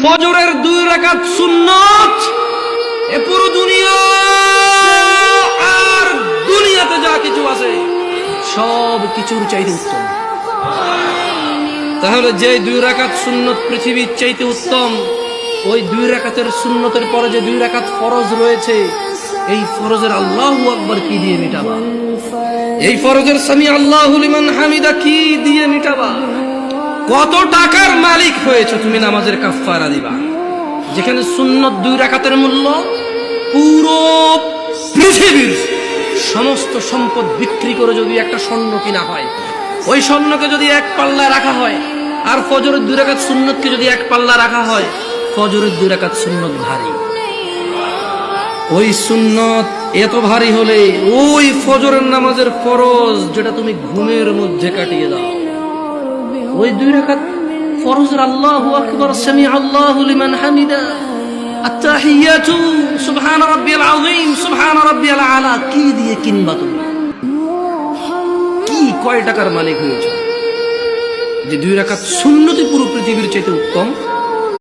ফজরের 2 রাকাত সুন্নাত এ পুরো দুনিয়া আর দুনিয়াতে যা কিছু আছে সব কিছুর চাইতে উত্তম। তাহলে যে 2 রাকাত সুন্নত পৃথিবীর চাইতে উত্তম, ওই 2 রাকাতের সুন্নতের পরে যে 2 রাকাত ফরজ রয়েছে, এই ফরজের আল্লাহু আকবার কি দিয়ে মিটাবা? এই ফরজের সামি আল্লাহু লিমান হামিদা কি দিয়ে মিটাবা? কত টাকার মালিক হয়েছে তুমি নামাজের কাফারা দিবা? যেখানে সুন্নত 2 রাকাতের মূল্য পুরো পৃথিবীর সমস্ত সম্পদ বিক্রি করে যদি একটা স্বর্ণ কিনা হয়, ওই স্বর্ণকে যদি এক পাল্লা রাখা হয়, আর ফজরের 2 রাকাত সুন্নতকে যদি এক পাল্লা রাখা হয়, ফজরের 2 রাকাত সুন্নত ভারী। ওই সুন্নত এত ভারী হলে ওই ফজরের নামাজের ফরজ যেটা তুমি ঘুমের মধ্যে কাটিয়ে দাও, ওই 2 রাকাত ফরজের আল্লাহু আকবার, সামি আল্লাহু লিমান হামিদা, আত-তাহিয়াতু সুবহান রাব্বিয়াল আযীম, সুবহান রাব্বিয়াল আলা কি দিয়ে কিনবা তুমি? কি কয় টাকার মালিক হয়েছে যে 2 রাকাত সুন্নতই পুরো পৃথিবীর চাইতে উত্তম?